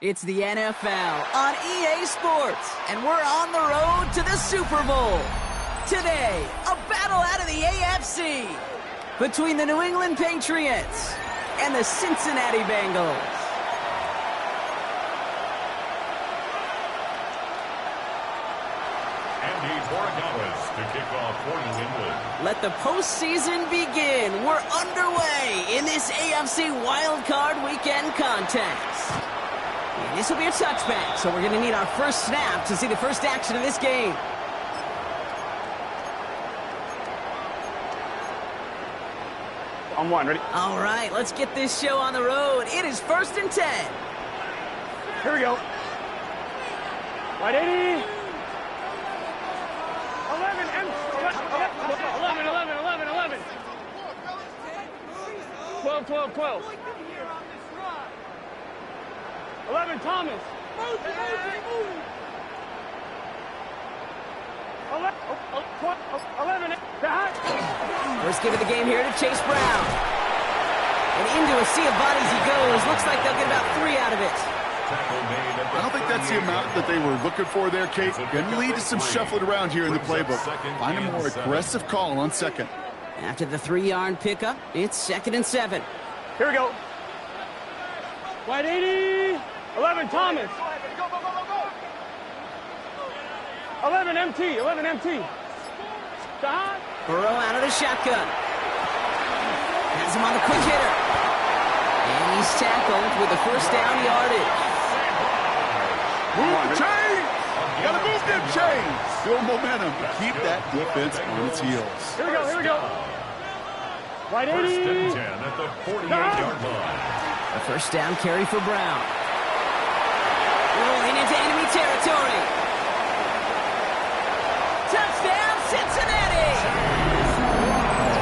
It's the NFL on EA Sports, and we're on the road to the Super Bowl. Today, a battle out of the AFC between the New England Patriots and the Cincinnati Bengals. To kick off for New England. Let the postseason begin. We're underway in this AFC wildcard weekend contest. And this will be a touchback, so we're going to need our first snap to see the first action of this game. On one, ready? All right, let's get this show on the road. It is 1st and 10. Here we go. Wide 80. 12. 11, Thomas. 11. First give of the game here to Chase Brown. And into a sea of bodies he goes. Looks like they'll get about 3 out of it. I don't think that's the amount that they were looking for there, Kate. Going to lead to some shuffling around here in the playbook. Find a more aggressive call on second. After the 3-yard pickup, it's 2nd and 7. Here we go. Wide 80. 11, Thomas. 11, MT. Burrow out of the shotgun. Has him on the quick hitter. And he's tackled with the first down yardage. Move the chain! Gotta move them chains! Build momentum to keep that defense on its heels. Here we go. Wide 80. First and 10 at the 48-yard line. A first down carry for Brown. Rolling into enemy territory. Touchdown, Cincinnati!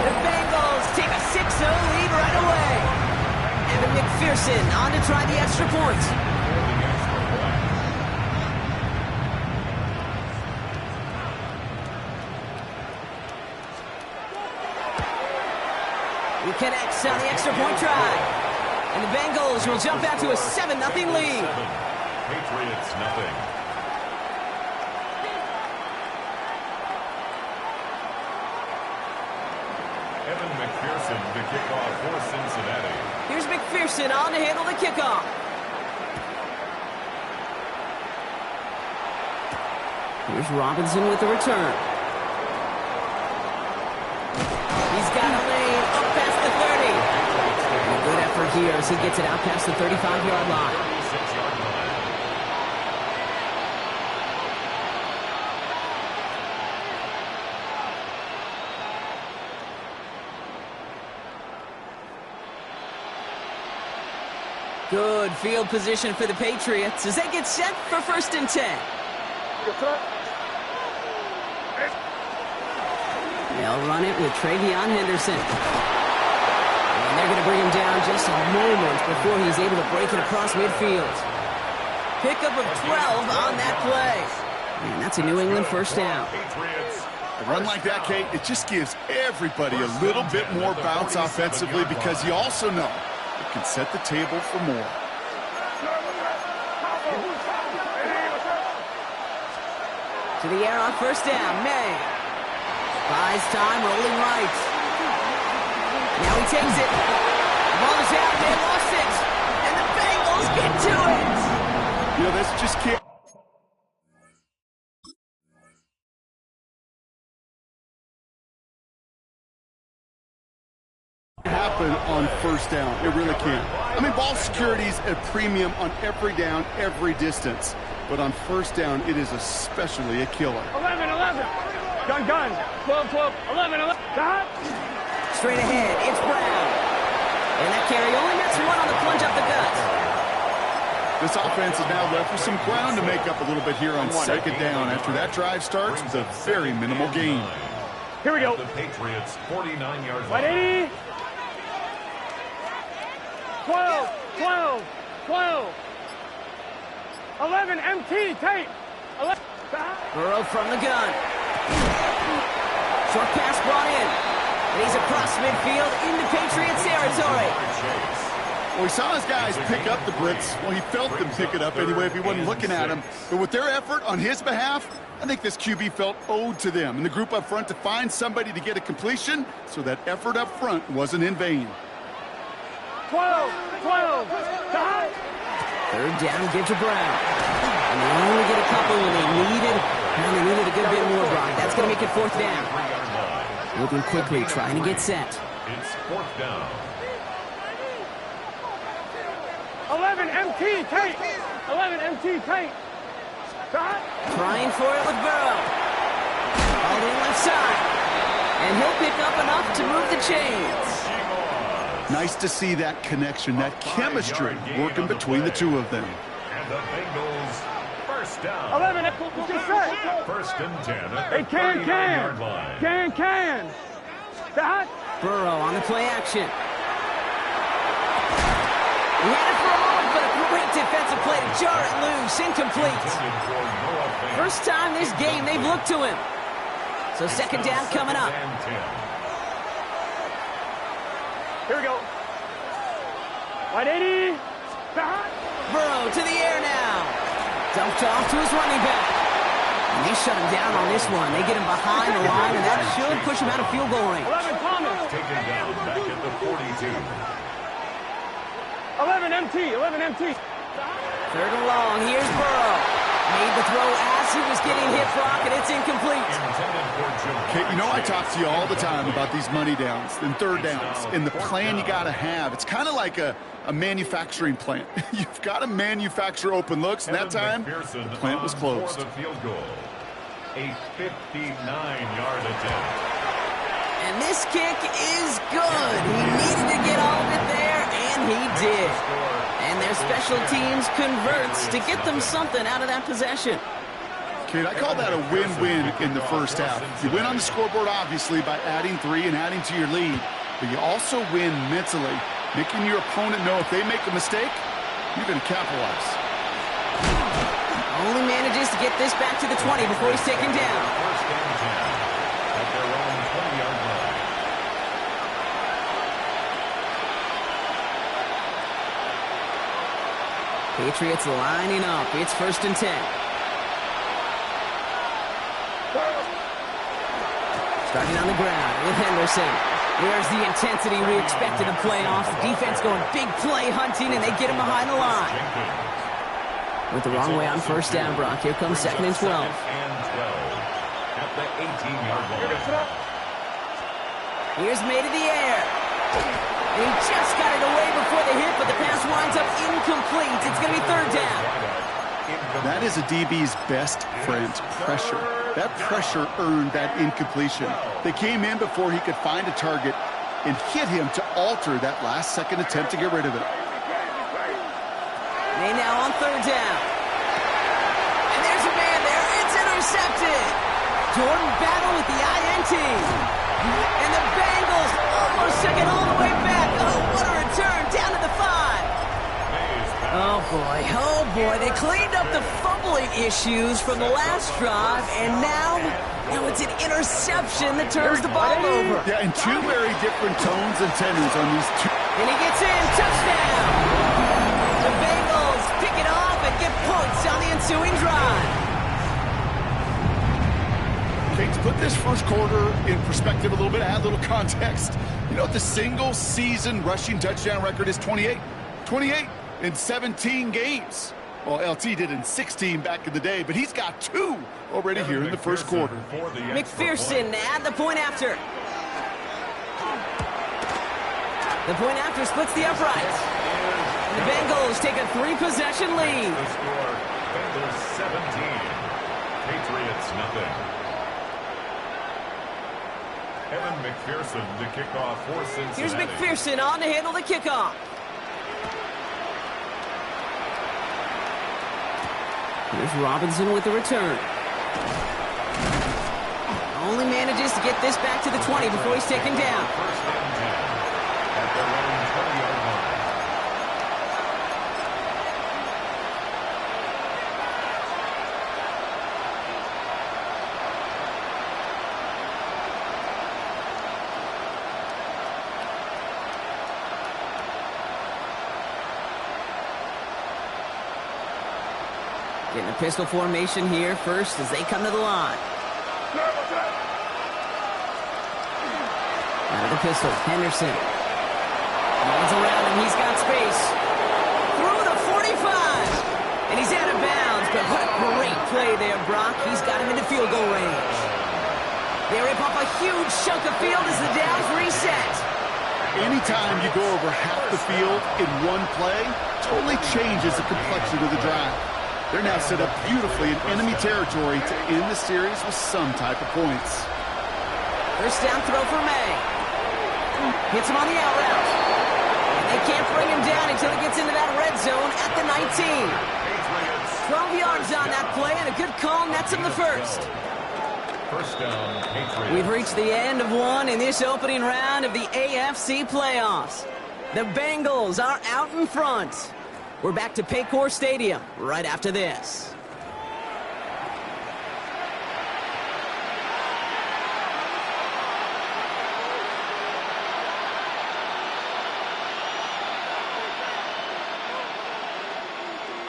The Bengals take a 6-0 lead right away. Evan McPherson on to try the extra point. He connects on the extra point try. And the Bengals will jump out to a 7-0 lead. Patriots nothing. Evan McPherson to kick off for Cincinnati. Here's McPherson on to handle the kickoff. Here's Robinson with the return. He's got a lane up past the 30. And a good effort here as he gets it out past the 35-yard line. 36-yard line. Good field position for the Patriots as they get set for 1st and 10. They'll run it with Travion Henderson. And they're going to bring him down just a moment before he's able to break it across midfield. Pickup of 12 on that play. And that's a New England first down. A run like that, Kate, it just gives everybody a little bit more bounce offensively because you also know it can set the table for more. To the air on first down, May. Buys time, rolling right. Now he takes it. The ball is out, they lost it. And the Bengals get to it. You know, this just can't happen on first down. It really can't. I mean, ball security is a premium on every down, every distance. But on first down, it is especially a killer. 11. Gun. 12. 11. Straight ahead, it's Brown. And that carry only gets one on the plunge up the gut. This offense is now left with some ground to make up a little bit here on second down after that drive starts with a very minimal gain. Here we go. The Patriots 49-yard line. Ready? 12. 11, MT, tape. 11. Burrow from the gun. Short pass brought in. And he's across midfield into Patriots territory. Well, he saw his guys pick up the blitz. Well, he felt them pick it up anyway if he wasn't looking at him. But with their effort on his behalf, I think this QB felt owed to them and the group up front to find somebody to get a completion, so that effort up front wasn't in vain. 12, time. Third down, give to Brown. And they only get a couple when they needed a good bit more, Brock. That's going to make it fourth down. Moving quickly, trying to get set. It's fourth down. 11 MT tape. 11 MT tape. Trying for it with Burrow. All in left side. And he'll pick up enough to move the chains. Nice to see that connection, that chemistry working between the two of them. And the Bengals first down. 11, First and 10 at Hey, the 39-yard line. can. That. Burrow on the play action. He had it for a moment, but a great defensive play to jar it loose. Incomplete. First time this game they've looked to him. So second down coming up. Here we go. 180. Burrow to the air now. Dumped off to his running back. And they shut him down on this one. They get him behind the line, and that should push him out of field goal range. 11 Thomas. Taken down back at the 42. 11 MT. Third and long. Here's Burrow. Made the throw as he was getting hit, Brock, and it's incomplete. Okay, you know I talk to you all the time about these money downs and third downs and the plan you got to have. It's kind of like a manufacturing plant. You've got to manufacture open looks, and that time the plant was closed. The field goal. A 59-yard attempt. And this kick is good. He needed to get all of it there, and he did. And their special teams converts to get them something out of that possession. Kid, I call that a win-win in the first half. You win on the scoreboard, obviously, by adding 3 and adding to your lead. But you also win mentally, making your opponent know if they make a mistake, you're going to capitalize. Only manages to get this back to the 20 before he's taken down. First and 10 at their own 20-yard line. Patriots lining up. It's first and 10. Starting on the ground with Henderson. There's the intensity we expected in playoffs. Defense going big play hunting, and they get him behind the line. Went the wrong way on first down, Brock. Here comes second and 12. At the 18-yard line. Here's made in the air. And he just got it away before the hit, but the pass winds up incomplete. It's going to be third down. That is a DB's best friend, pressure. That pressure earned that incompletion. They came in before he could find a target and hit him to alter that last-second attempt to get rid of it. They now on third down. And there's a man there. It's intercepted. Jordan Battle with the INT. And the Bengals almost took it all the way back. Oh, what a return. Down to the 5. Oh, boy. They cleaned up the fumbling issues from the last drive, and now it's an interception that turns the ball over. Yeah, and two very different tones and tenors on these two. And he gets in. Touchdown. The Bengals pick it off and get points on the ensuing drive. Okay, to put this first quarter in perspective a little bit, add a little context. You know what the single-season rushing touchdown record is? 28. 28 in 17 games. Well, LT did in 16 back in the day, but he's got 2 already here in the first quarter. McPherson at the point after. The point after splits the uprights. And the Bengals take a 3-possession lead. The score, Bengals 17, Patriots nothing. Evan McPherson to kick off for Cincinnati. Here's McPherson on to handle the kickoff. Here's Robinson with the return. Only manages to get this back to the 20 before he's taken down. First and 10 at their own 20-yard line. Getting a pistol formation here first as they come to the line. Out of the pistol, Henderson. Runs around him, he's got space. Through the 45! And he's out of bounds, but what a great play there, Brock. He's got him into field goal range. They rip off a huge chunk of field as the downs reset. Anytime you go over half the field in one play, totally changes the complexion of the drive. They're now set up beautifully in enemy territory to end the series with some type of points. First down throw for May. Hits him on the out route. And they can't bring him down until he gets into that red zone at the 19. 12 yards on that play, and a good call nets him the first. First down, Patriots. We've reached the end of one in this opening round of the AFC playoffs. The Bengals are out in front. We're back to Paycor Stadium right after this.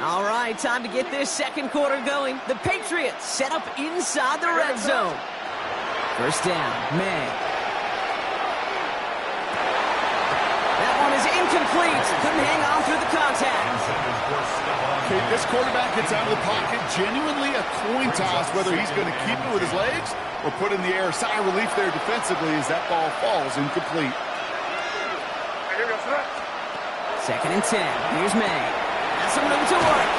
All right, time to get this second quarter going. The Patriots set up inside the red zone. First down, May. That one is incomplete. Couldn't hang on through the contact. Okay, this quarterback gets out of the pocket. Genuinely a coin toss whether he's going to keep it with his legs or put in the air. Sigh of relief there defensively as that ball falls incomplete. Second and 10. Here's May. Some room to work.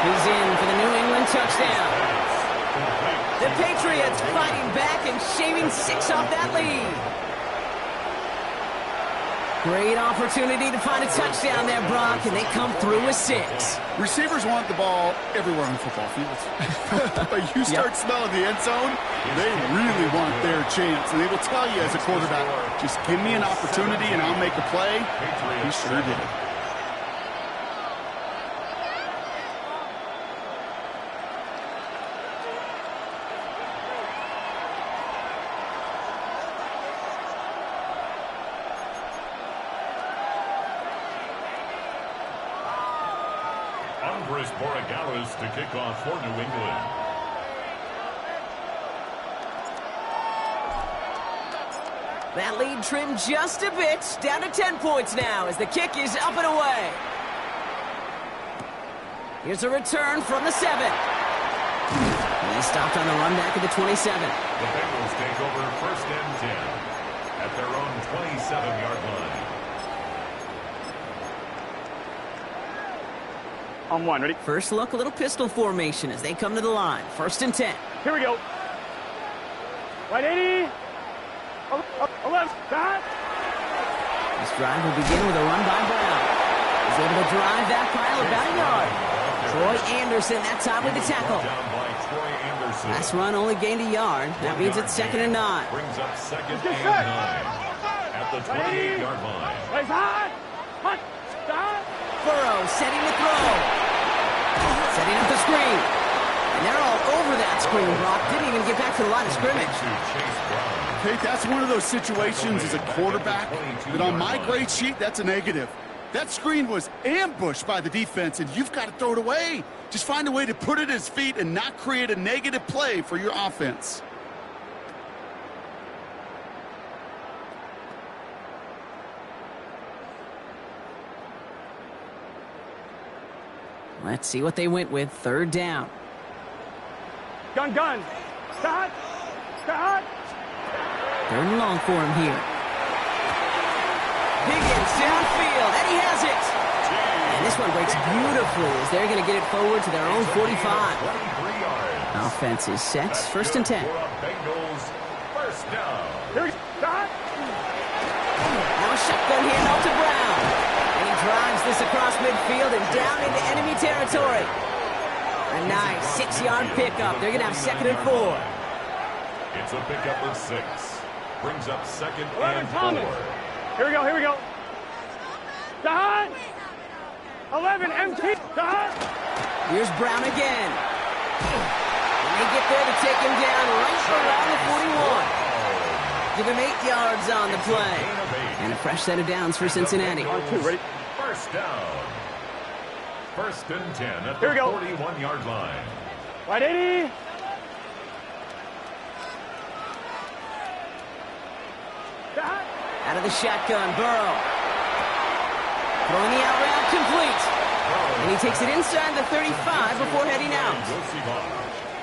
He's in for the New England touchdown. The Patriots fighting back and shaving 6 off that lead. Great opportunity to find a touchdown there, Brock, and they come through with 6. Receivers want the ball everywhere on football fields. But you start smelling the end zone, they really want their chance. And they will tell you as a quarterback, just give me an opportunity and I'll make a play. He sure did. To kick off for New England. That lead trimmed just a bit, down to 10 points now as the kick is up and away. Here's a return from the 7. He stopped on the run back at the 27. The Bengals take over first and 10 at their own 27-yard line. On one, ready? First look, a little pistol formation as they come to the line. First and 10. Here we go. Right 80. 11. Stop. This drive will begin with a run by Brown. He's able to drive that pile about a yard. Troy Anderson that time with the tackle. Last run only gained a yard. That means it's second and 9. Brings up second and 9 at the 28-yard line. Place high. Hot. Stop. Burrow setting the throw. Setting up the screen. And they're all over that screen, Brock. Didn't even get back to the line of scrimmage. Okay, that's one of those situations as a quarterback that on my grade sheet, that's a negative. That screen was ambushed by the defense, and you've got to throw it away. Just find a way to put it at his feet and not create a negative play for your offense. Let's see what they went with. Third down. Gun. Start. Third and long for him here. Higgins downfield, and he has it. And this one breaks beautifully as they're going to get it forward to their own 45. Offense is set. First and 10. Bengals first down. Here we start. Now a shotgun handoff to Brown. And he drives this across midfield and down into enemy territory. A nice 6-yard pickup. They're going to have second and 4. It's a pickup of 6. Brings up second and 4. Here we go. Start. 11 empty. Start. Here's Brown again. And they get there to take him down right around the 41. Give him 8 yards on the play. And a fresh set of downs for Cincinnati. On 2, ready? First down. First and 10 at the 41-yard line. Wide 80. Out of the shotgun, Burrow. Throwing the out route complete. And he takes it inside the 35 before heading out.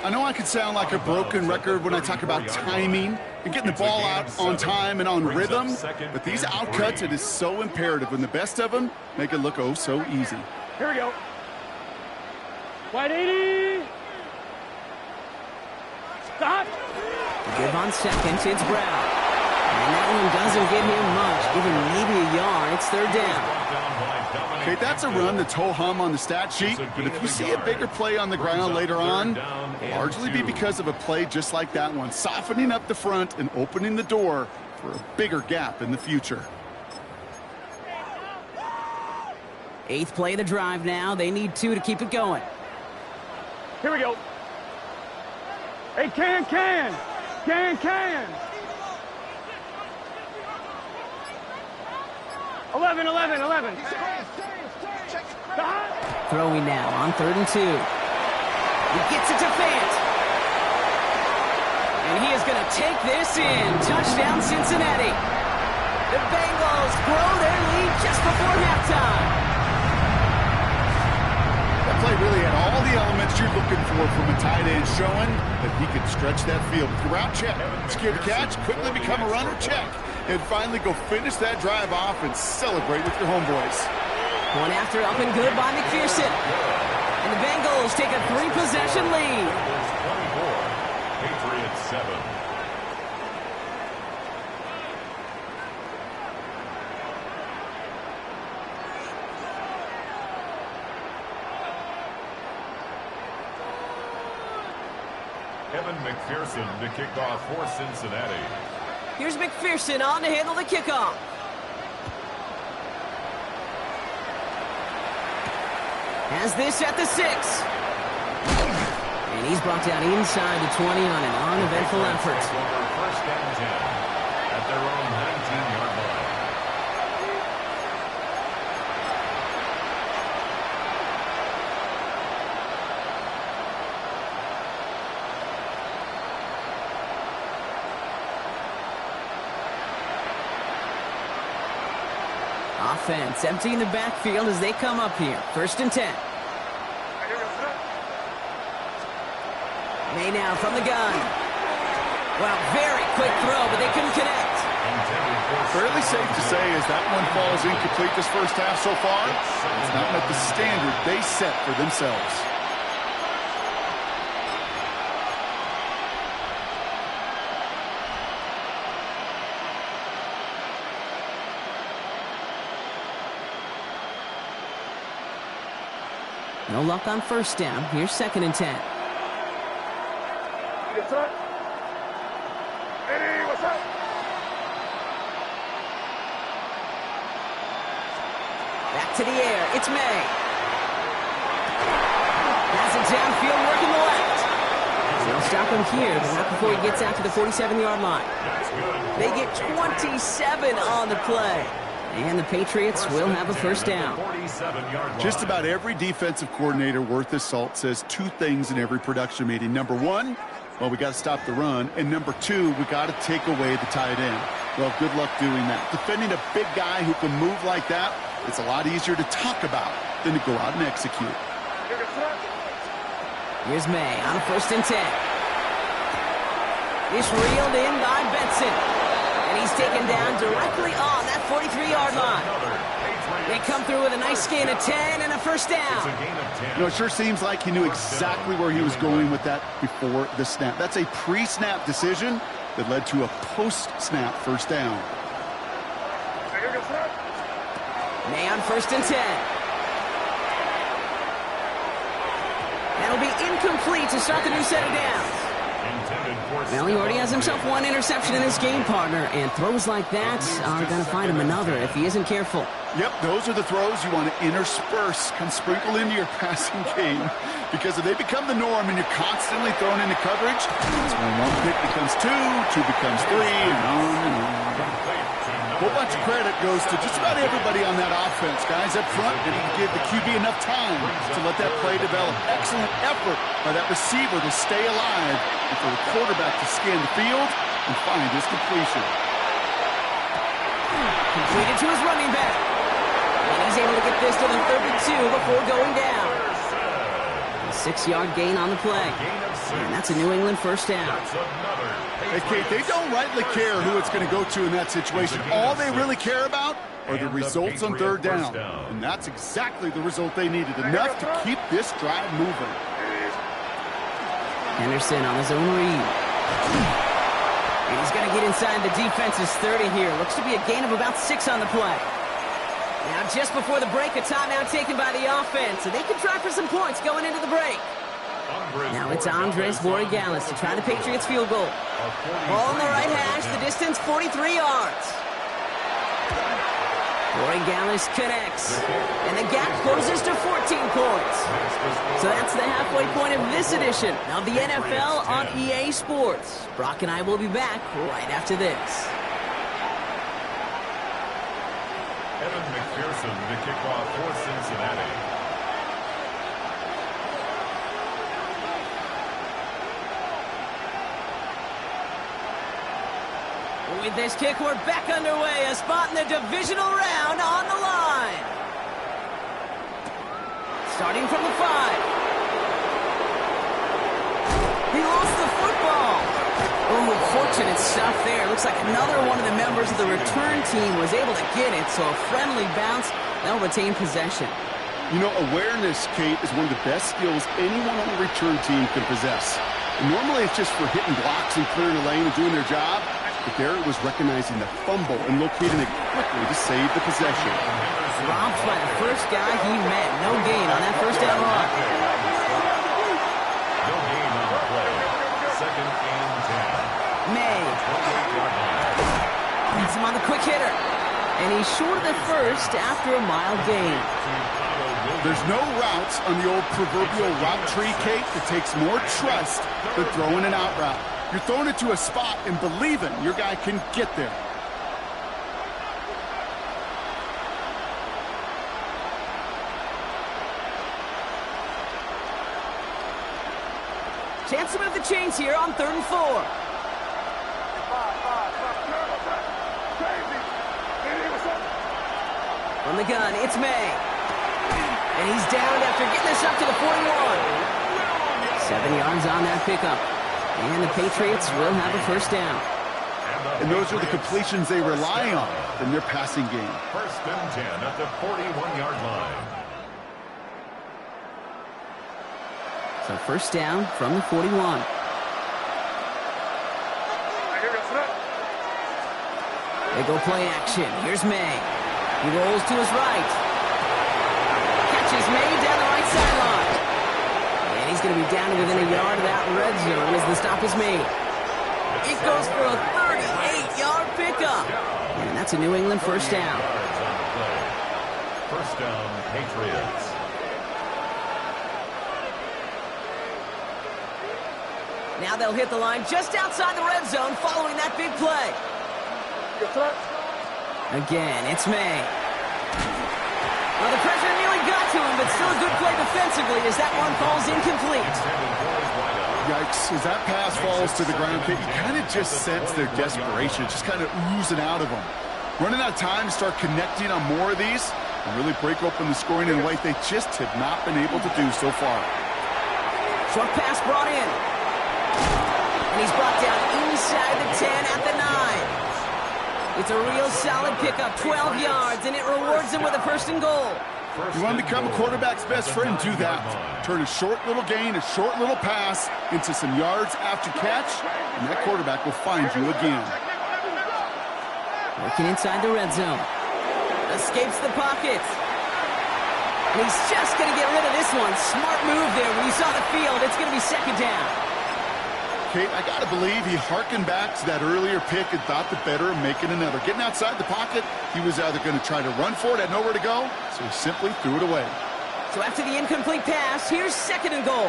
I know I could sound like a broken record when I talk about timing and getting the ball out on time and on rhythm, but these outcuts, it is so imperative, and the best of them make it look oh so easy. Here we go. Wide 80. Stop. Give on second, it's Brown. And that one doesn't get him much, giving maybe a yard. It's third down. Okay, that's a run that's ho-hum on the stat sheet, but if you see a bigger play on the ground later on, it'll largely be because of a play just like that one, softening up the front and opening the door for a bigger gap in the future. 8th play of the drive now. They need 2 to keep it going. Here we go. Hey, can. 11. Throwing now on 3rd and 2. He gets it to Fant. And he is going to take this in. Touchdown, Cincinnati. The Bengals grow their lead just before halftime. That play really had all the elements you're looking for from a tight end, showing that he could stretch that field with the route check. Secure the catch, quickly become a runner, check. And finally go finish that drive off and celebrate with your homeboys. One after up and good by McPherson. And the Bengals take a 3-possession lead. 24, Patriots 7. Evan McPherson to kick off for Cincinnati. Here's McPherson on to handle the kickoff. Has this at the 6. And he's brought down inside the 20 on an uneventful effort. First and 10 at their own 19-yard line. Offense emptying the backfield as they come up here. First and 10. May now from the gun. Well, very quick throw, but they couldn't connect. Fairly safe to say as that one falls incomplete this first half so far, it's not met the standard they set for themselves. No luck on first down. Here's 2nd and 10. What's up? Hey, what's up? Back to the air. It's May. Has it downfield, working the left. They'll stop him here, but not before he gets out to the 47-yard line. They get 27 on the play. And the Patriots will have a first down. Just about every defensive coordinator worth his salt says 2 things in every production meeting. Number 1, well, we got to stop the run. And number 2, we got to take away the tight end. Well, good luck doing that. Defending a big guy who can move like that, it's a lot easier to talk about than to go out and execute. Here's May on a 1st and 10. It's reeled in by Benson. And he's taken down directly on that 43-yard line. They come through with a nice gain of 10 and a first down. You know, it sure seems like he knew exactly where he was going with that before the snap. That's a pre-snap decision that led to a post-snap first down. May on 1st and 10. That'll be incomplete to start the new set of downs. Well, he already has himself 1 interception in this game, partner, and throws like that are going to find him another if he isn't careful. Yep, those are the throws you want to intersperse, kind of sprinkle into your passing game. Because if they become the norm and you're constantly thrown into coverage, it's when one pick becomes two becomes three, and on and on. A whole bunch of credit goes to just about everybody on that offense. Guys up front didn't give the QB enough time to let that play develop. Excellent effort by that receiver to stay alive and for the quarterback to scan the field and find his completion. Completed to his running back. And he's able to get this to the 32 before going down. A 6-yard gain on the play. And that's a New England first down. Hey, Kate, they don't rightly care who it's going to go to in that situation. All they really care about are the results on third down. And that's exactly the result they needed. Enough to keep this drive moving. Henderson on his own read. And he's going to get inside the defense's 30 here. Looks to be a gain of about 6 on the play. Now, just before the break, a timeout taken by the offense. And they can try for some points going into the break. Now it's Andres Borregales to try the Patriots field goal. Ball on the right hash, the distance 43 yards. Borregales connects. And the gap closes to 14 points. So that's the halfway point of this edition of the NFL on EA Sports. Brock and I will be back right after this. Evan McPherson to kick off for Cincinnati. With this kick, we're back underway. A spot in the divisional round on the line. Starting from the 5. He lost the football. Oh, fortunate stuff there. Looks like another one of the members of the return team was able to get it, so a friendly bounce. They'll retain possession. You know, awareness, Kate, is one of the best skills anyone on the return team can possess. And normally it's just for hitting blocks and clearing the lane and doing their job. But there it was recognizing the fumble and locating it quickly to save the possession. Robbed by the first guy he met. No gain on that first down run. No gain on the play. Second and 10. May. Beats him on the quick hitter. And he's short of the first after a mile gain. There's no routes on the old proverbial route tree, Kate, that takes more trust than throwing an out route. You're throwing it to a spot and believing your guy can get there. Chance to move the chains here on 3rd and 4. From the gun, it's May. And he's down after getting this up to the 41. 7 yards on that pickup. And the Patriots will have a first down. And those are the completions they rely on in their passing game. First and 10 at the 41-yard line. So first down from the 41. They go play action. Here's May. He rolls to his right. Catches May down the right sideline. And he's going to be down to within a yard of that red zone as the stop is made. It goes for a 38-yard pickup. And that's a New England first down. First down, Patriots. Now they'll hit the line just outside the red zone following that big play. Again, it's May. Well, the pressure nearly got to him, but still a good play defensively as that one falls incomplete. Yikes, as that pass falls to the ground, you kind of just sense their desperation, just kind of oozing out of them. Running out of time to start connecting on more of these and really break open the scoring in a way they just have not been able to do so far. Short pass brought in. And he's brought down inside the 10 at the 9. It's a real solid pickup, 12 yards, and it rewards him with a first and goal. You want to become a quarterback's best friend, do that. Turn a short little gain, a short little pass into some yards after catch, and that quarterback will find you again. Working inside the red zone. Escapes the pocket. And he's just going to get rid of this one. Smart move there. When you saw the field, it's going to be second down. Kate, I got to believe he hearkened back to that earlier pick and thought the better of making another. Getting outside the pocket, he was either going to try to run for it, had nowhere to go, so he simply threw it away. So after the incomplete pass, here's 2nd and goal.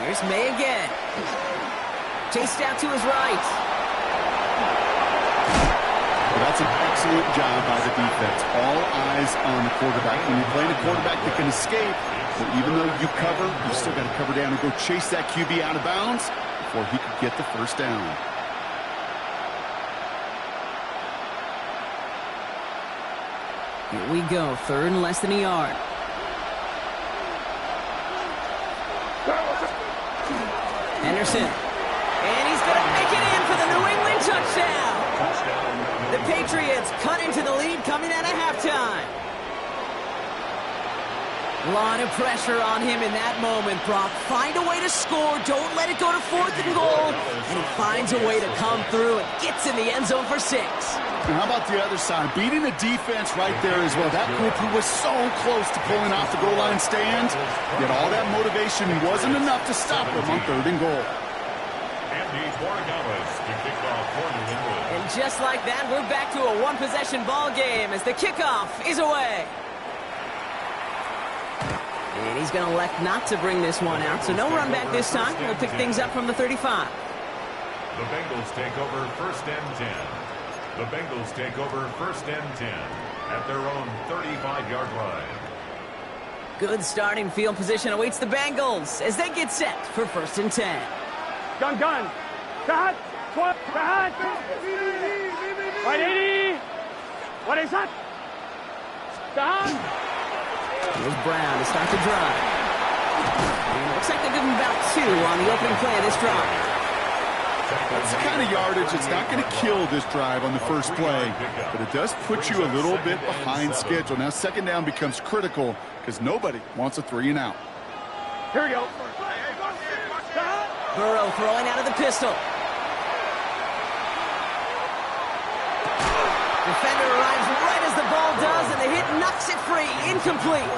Here's May again. Chased out to his right. Well, that's an excellent job by the defense. All eyes on the quarterback. When you're playing a quarterback that can escape, well, even though you cover, you still got to cover down and go chase that QB out of bounds before he could get the first down. Here we go, 3rd and less than a yard. Henderson. And he's going to make it in for the New England touchdown. The Patriots cut into the lead coming out of halftime. A lot of pressure on him in that moment, Brock. Find a way to score. Don't let it go to 4th and goal. And he finds a way to come through and gets in the end zone for 6. And how about the other side? Beating the defense right there as well. That group who was so close to pulling off the goal line stand, yet all that motivation wasn't enough to stop them on 3rd and goal. And just like that, we're back to a one-possession ball game as the kickoff is away. And he's going to elect not to bring this one out, so no run back this time. We'll pick things up from the 35. The Bengals take over 1st and 10. The Bengals take over 1st and 10 at their own 35-yard line. Good starting field position awaits the Bengals as they get set for 1st and 10. Gun. Cut. Cut. Right 80. What is that? Down. Here's Brown to start the drive. And it looks like they give him about 2 on the opening play of this drive. That's the kind of yardage that's not going to kill this drive on the first play, but it does put you a little bit behind schedule. Now 2nd down becomes critical because nobody wants a 3 and out. Here we go. Burrow throwing out of the pistol. Defender arrives right as the ball does, and the hit knocks it free. Incomplete.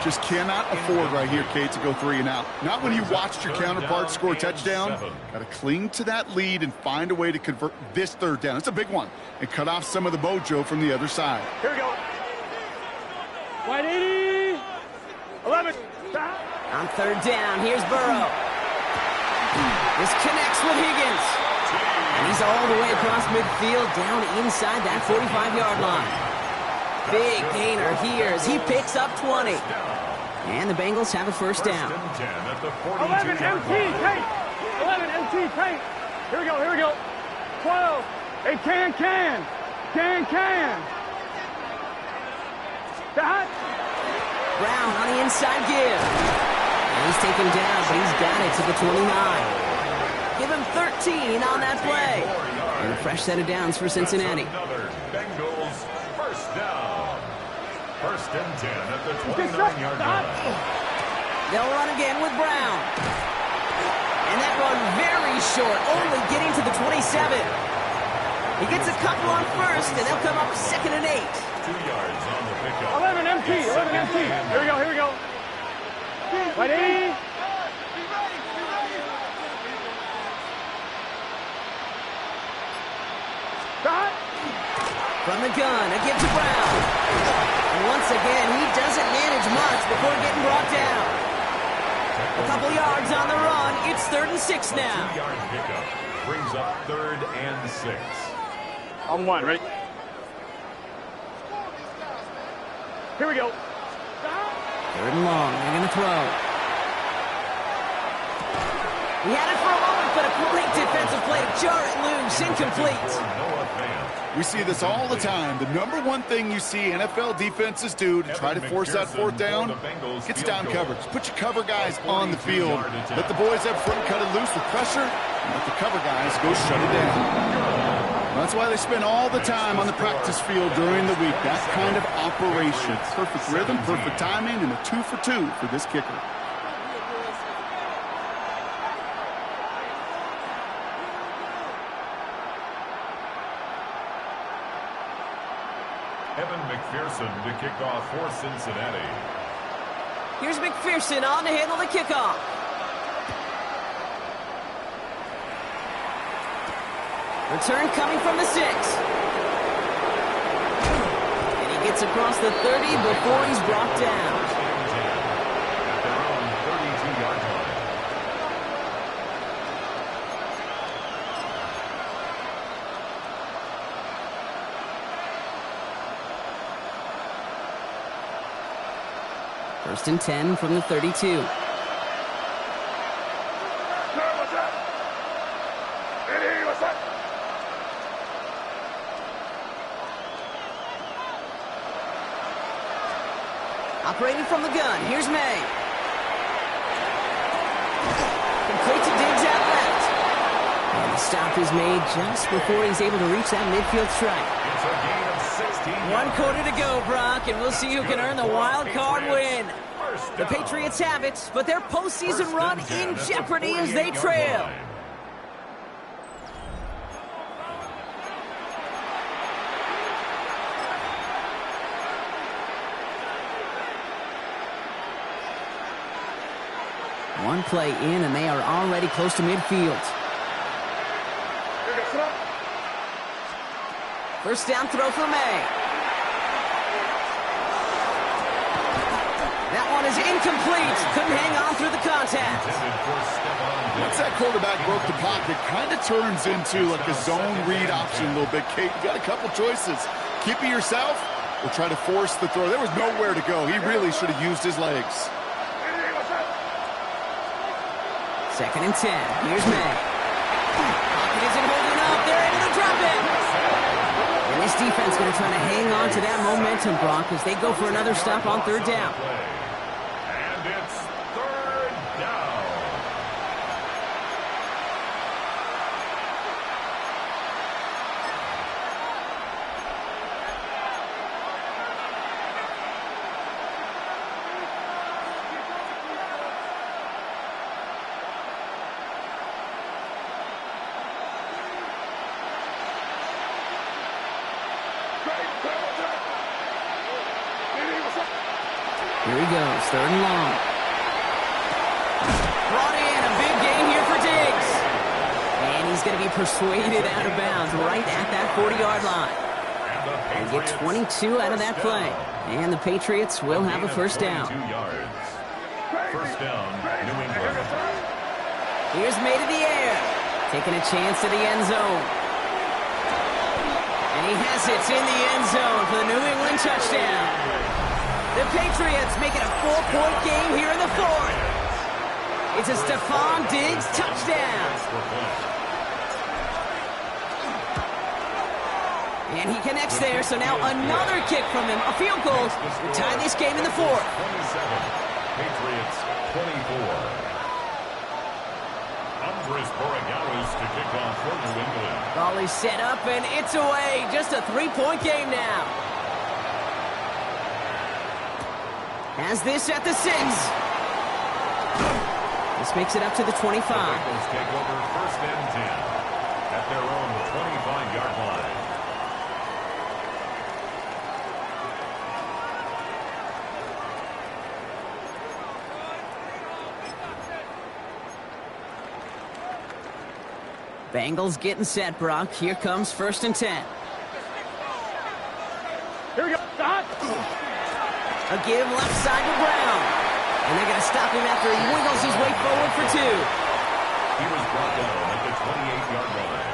Just cannot afford right here, Kate, to go 3 and out. Not when you watched your counterpart score a touchdown. Got to cling to that lead and find a way to convert this 3rd down. It's a big one. And cut off some of the mojo from the other side. Here we go. Wide 80. 11. On 3rd down, here's Burrow. This connects with Higgins. And he's all the way across midfield, down inside that 45-yard line. Big gainer here as he picks up 20. And the Bengals have a 1st down. 11 MT, Kate. 11 MT, Kate. Here we go. 12. Hey, can. That. Brown on the inside give. And he's taken down, but he's got it to the 29. Give him 13 on that play. And a fresh set of downs for Cincinnati. Bengals 1st down. 1st and 10 at the 29-yard line. They'll run again with Brown. And that run very short, only getting to the 27. He gets a couple on 1st, and they'll come up 2nd and 8. 2 yards on the pickup. 11 MT. Here we go. Ready? From the gun, a give to Brown. And once again, he doesn't manage much before getting brought down. A couple yards on the run. It's 3rd and 6 now. 2-yard pickup brings up 3rd and 6. On 1, ready? Here we go. 3rd and long. They're going to throw. He had it for a moment, but a great defensive play to jar it loose. Incomplete. We see this all the time. The number one thing you see NFL defenses do to try to force that 4th down, gets down coverage. Put your cover guys on the field. Let the boys up front cut it loose with pressure, and let the cover guys go shut it down. That's why they spend all the time on the practice field during the week. That kind of operation. Perfect rhythm, perfect timing, and a 2 for 2 for this kicker. Evan McPherson to kick off for Cincinnati. Here's McPherson on to handle the kickoff. Return coming from the 6. And he gets across the 30 before he's brought down. First and 10 at their own 32-yard line. First and 10 from the 32. Operating from the gun, here's May. Complete to Diggs out left. And the stop is made just before he's able to reach that midfield strike. It's a gain of 16. 1 quarter to go, Brock, and we'll see who can earn the wild card win. The Patriots have it, but their postseason run in jeopardy as they trail. One play in, and they are already close to midfield. First down throw for May. That one is incomplete. Couldn't hang on through the contact. Once that quarterback broke the pocket, kind of turns into like a zone read option a little bit. Kate, you got a couple choices. Keep it yourself or try to force the throw. There was nowhere to go. He really should have used his legs. Second and 10. Here's May. Pocket isn't holding up. They're able to drop it. And this defense going to try to hang on to that momentum, Brock, as they go for another stop on third down. And it's third down. Here he goes, third and long. Brought in, a big gain here for Diggs. And he's going to be persuaded out of bounds right at that 40-yard line. And get 22 out of that play. And the Patriots will have a first down. 22 yards. First down, New England. Here's May to the air. Taking a chance to the end zone. And he has it in the end zone for the New England touchdown. The Patriots make it a 4-point game here in the fourth. It's a Stephon Diggs touchdown. And he connects there, so now another kick from him. A field goal to tie this game in the fourth. 27, Patriots 24. Andres Borregales to kick off for New England. Ball is set up, and it's away. Just a 3-point game now. Has this at the 6. This makes it up to the 25. The Bengals take over first and 10 at their own 25-yard line. Bengals getting set, Brock. Here comes first and 10. Here we go. Stop. A give left side to Brown. And they're going to stop him after he wiggles his way forward for 2. He was brought down at the 28-yard line.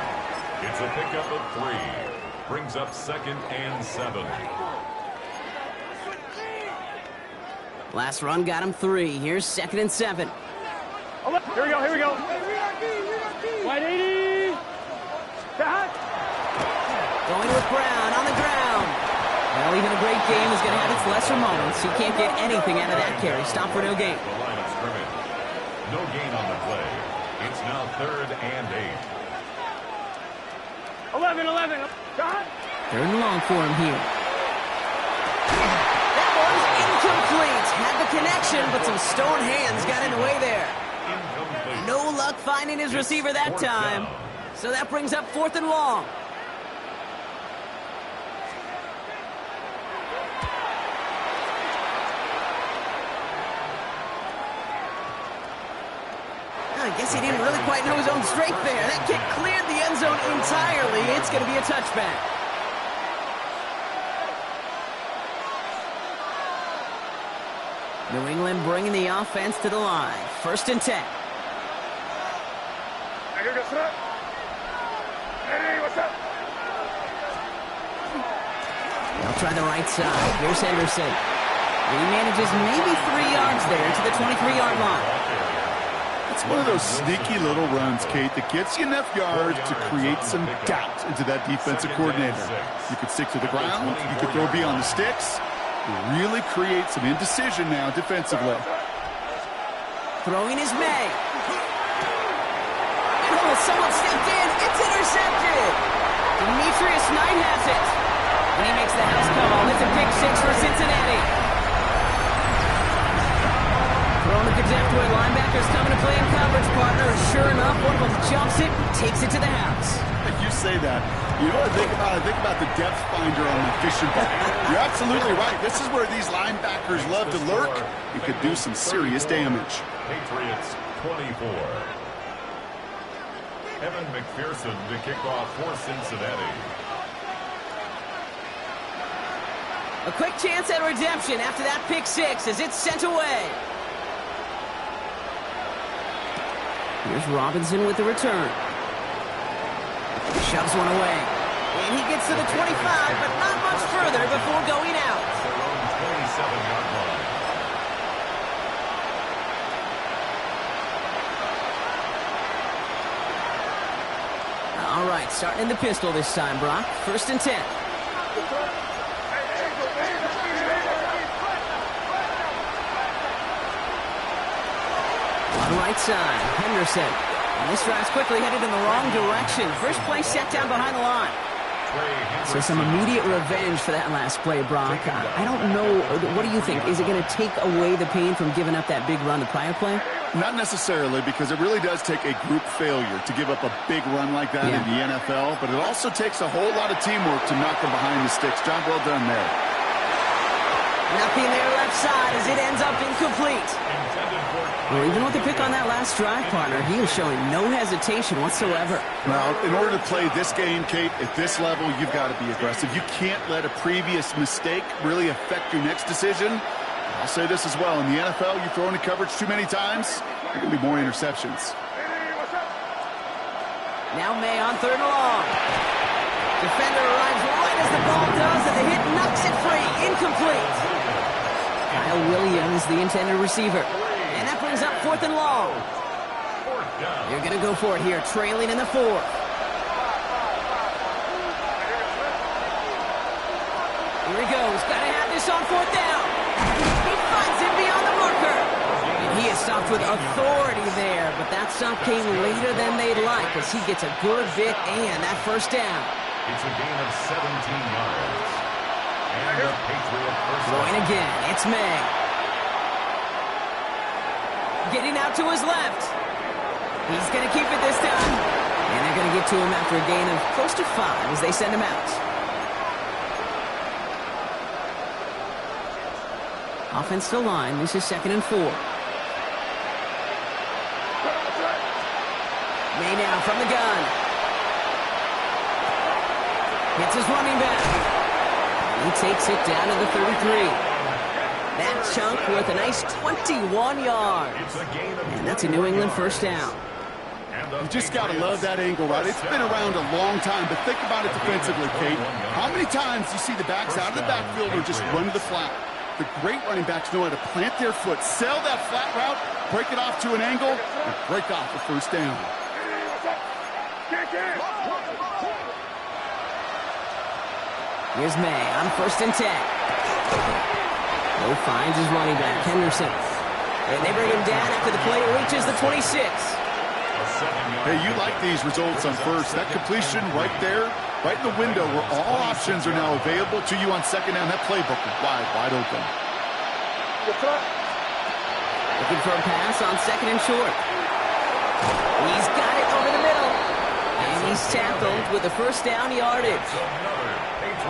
It's a pickup of 3. Brings up second and 7. Last run got him 3. Here's second and 7. Here we go, here we go. Wide 80. Back. Going with Brown on the ground. Well, even a great game is going to have its lesser moments. He can't get anything out of that carry. Stop for no gain. The line of scrimmage. No gain on the play. It's now third and 8. 11. Shot. Third and long for him here. That one's incomplete. Had the connection, but some stone hands got in the way there. Incomplete. No luck finding his receiver that time. So that brings up fourth and long. I guess he didn't really quite know his own strength there. That kick cleared the end zone entirely. It's going to be a touchback. New England bringing the offense to the line. 1st and 10. Hey, what's up? Hey, what's up? They'll try the right side. Here's Henderson. He manages maybe 3 yards there to the 23-yard line. It's one of those sneaky little runs, Kate, that gets you enough yards to create some doubt into that defensive coordinator. You could stick to the ground. You could throw beyond the sticks. Really create some indecision now defensively. Throwing is May. And someone stepped in. It's intercepted. Demetrius Knight has it. And he makes the house call. It's a pick 6 for Cincinnati. Throwing it to depth where linebackers coming to play in coverage, partner. Sure enough, one of them jumps it, takes it to the house. You say that. You know what I think about? I think about the depth finder on the fishing boat. You're absolutely right. This is where these linebackers love to lurk. It could do some serious damage. Patriots 24. Evan McPherson to kick off for Cincinnati. A quick chance at redemption after that pick 6 as it's sent away. Here's Robinson with the return. Shoves one away. And he gets to the 25, but not much further before going out. Their own 27-yard line. All right, starting in the pistol this time, Brock. 1st and 10. On the right side, Henderson. And this drive's quickly headed in the wrong direction. First play set down behind the line. So some immediate revenge for that last play, Brock. I don't know. What do you think? Is it going to take away the pain from giving up that big run the prior play? Not necessarily, because it really does take a group failure to give up a big run like that in the NFL. But it also takes a whole lot of teamwork to knock them behind the sticks. Job well done there. Nothing there left side as it ends up incomplete. Well, even with the pick on that last drive, partner, he was showing no hesitation whatsoever. Well, in order to play this game, Kate, at this level, you've got to be aggressive. You can't let a previous mistake really affect your next decision. I'll say this as well. In the NFL, you throw into coverage too many times, there can be more interceptions. Now May on 3rd and long. Defender arrives right as the ball does, and the hit knocks it free. Incomplete. Kyle Williams, the intended receiver. And that brings up 4th and long. They're going to go for it here, trailing in the 4th. Here he goes. Got to have this on 4th down. He finds him beyond the marker. And he is stopped with authority there, but that stop came later than they'd like as he gets a good bit and that 1st down. It's a gain of 17 yards. And the Patriot first down. Going again. It's May. Getting out to his left. He's going to keep it this time. And they're going to get to him after a gain of close to 5 as they send him out. Offensive line. This is 2nd and 4. May now from the gun. Gets his running back. He takes it down to the 33. That chunk worth a nice 21 yards. And that's a New England 1st down. You just got to love that angle, right? It's been around a long time, but think about it defensively, Kate. How many times do you see the backs out of the backfield or just run to the flat? The great running backs know how to plant their foot, sell that flat route, break it off to an angle, and break off the 1st down. Here's May on 1st and 10. Mo finds his running back, Henderson. And they bring him down after the play reaches the 26. Hey, you like these results on 1st. That completion right there, right in the window where all options are now available to you on 2nd down. That playbook is wide open. Looking for a pass on 2nd and short. He's got it over the middle. And he's tackled with the 1st down yardage.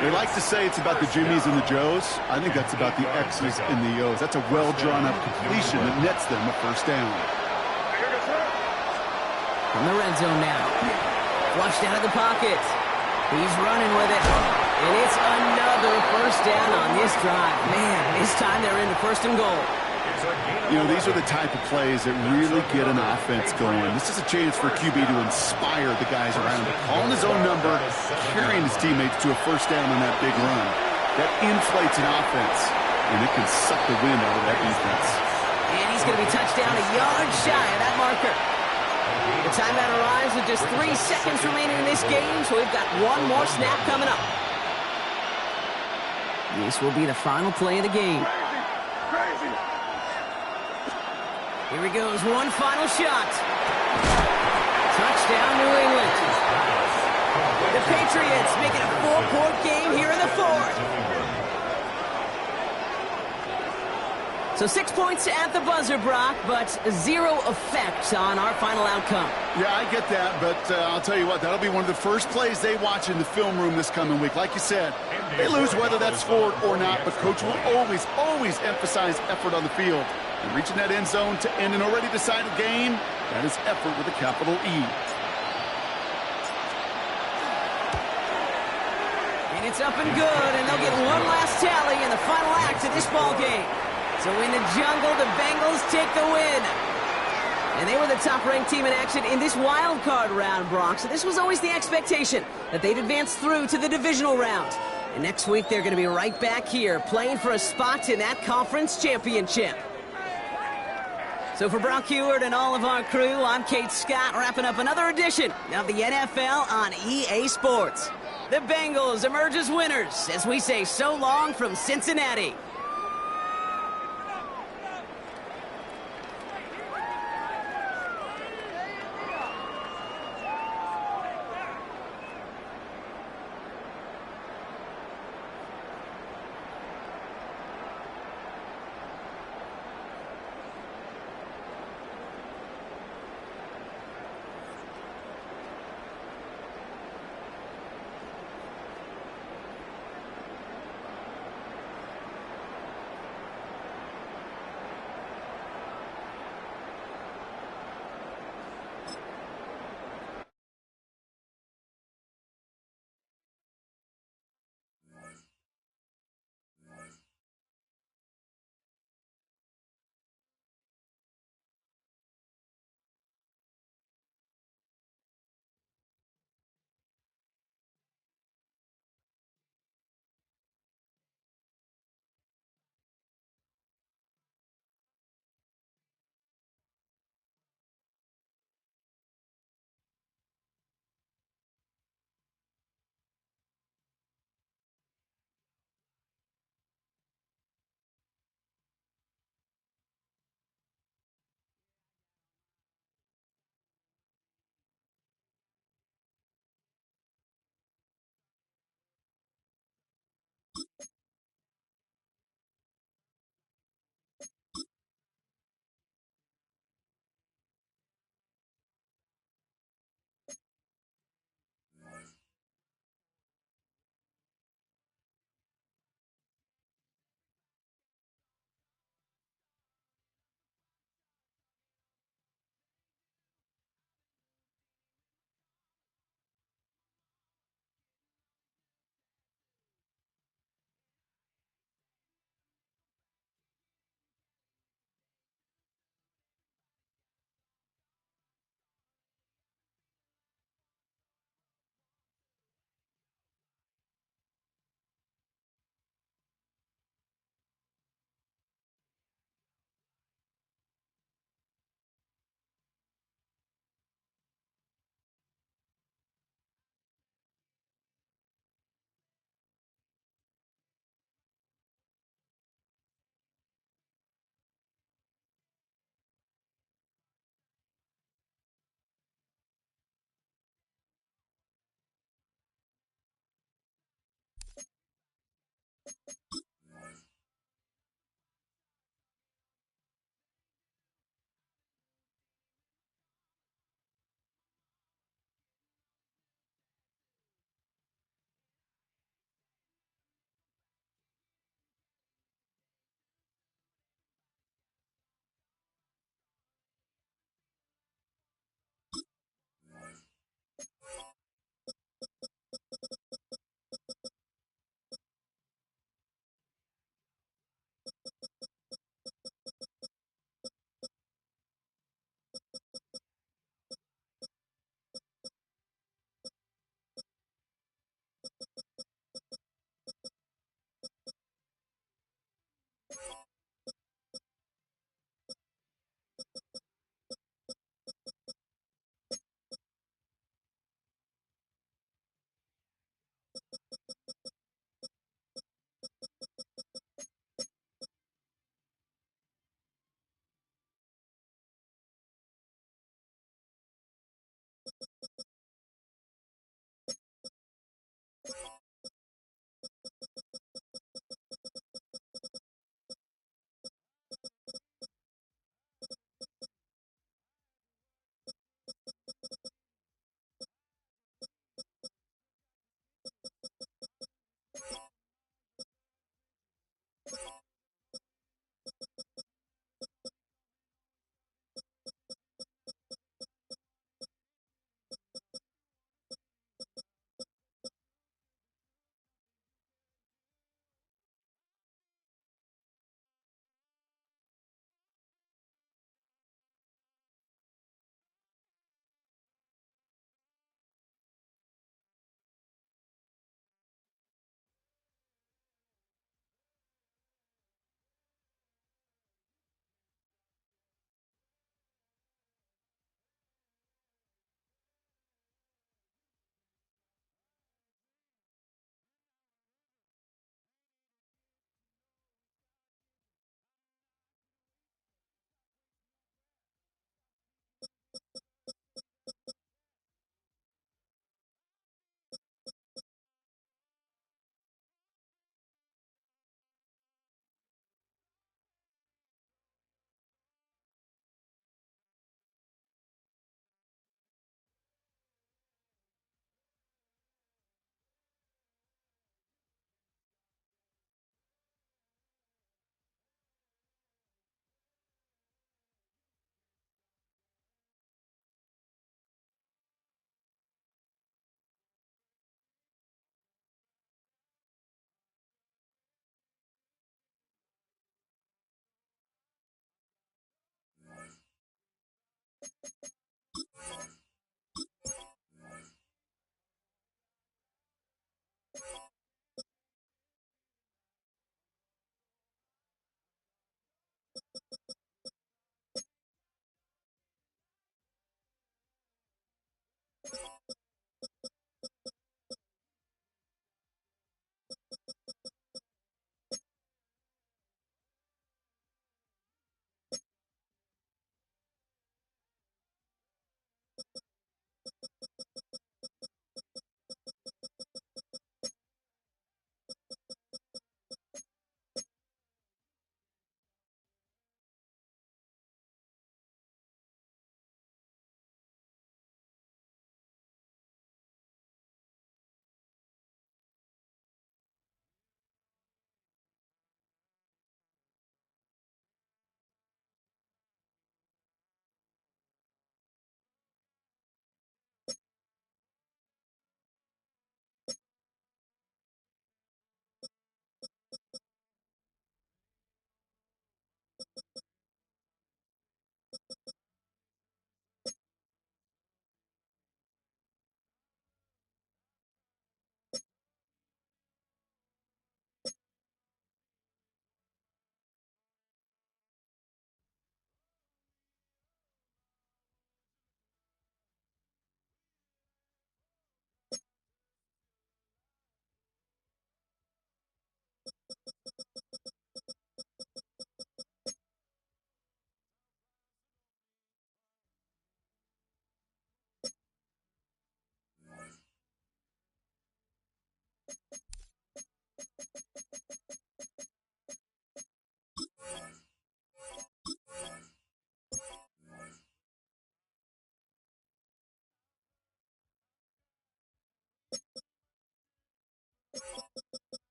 They like to say it's about the Jimmies and the Joes. I think that's about the X's and the O's. That's a well-drawn-up completion that nets them a 1st down. From the red zone now. Flushed out of the pocket. He's running with it. And it's another first down on this drive. Man, this time they're into first and goal. You know, these are the type of plays that really get an offense going. This is a chance for QB to inspire the guys around him. Calling his own number, carrying his teammates to a first down on that big run. That inflates an offense, and it can suck the wind out of that defense. And he's going to be touched down a yard shy of that marker. The timeout arrives with just 3 seconds remaining in this game, so we've got one more snap coming up. This will be the final play of the game. Crazy. Here he goes, one final shot. Touchdown, New England. The Patriots making a 4-point game here in the fourth. So 6 points at the buzzer, Brock, but 0 effect on our final outcome. Yeah, I get that, but I'll tell you what, that'll be one of the first plays they watch in the film room this coming week. Like you said, they lose whether that's scored or not, but Coach will always emphasize effort on the field. And reaching that end zone to end an already decided game, that is effort with a capital E. And it's up and good, and they'll get one last tally in the final act of this ball game. So in the jungle, the Bengals take the win. And they were the top-ranked team in action in this wild card round, Brock. So this was always the expectation that they'd advance through to the divisional round. And next week, they're going to be right back here playing for a spot in that conference championship. So for Brock Heward and all of our crew, I'm Kate Scott, wrapping up another edition of the NFL on EA Sports. The Bengals emerge as winners as we say so long from Cincinnati.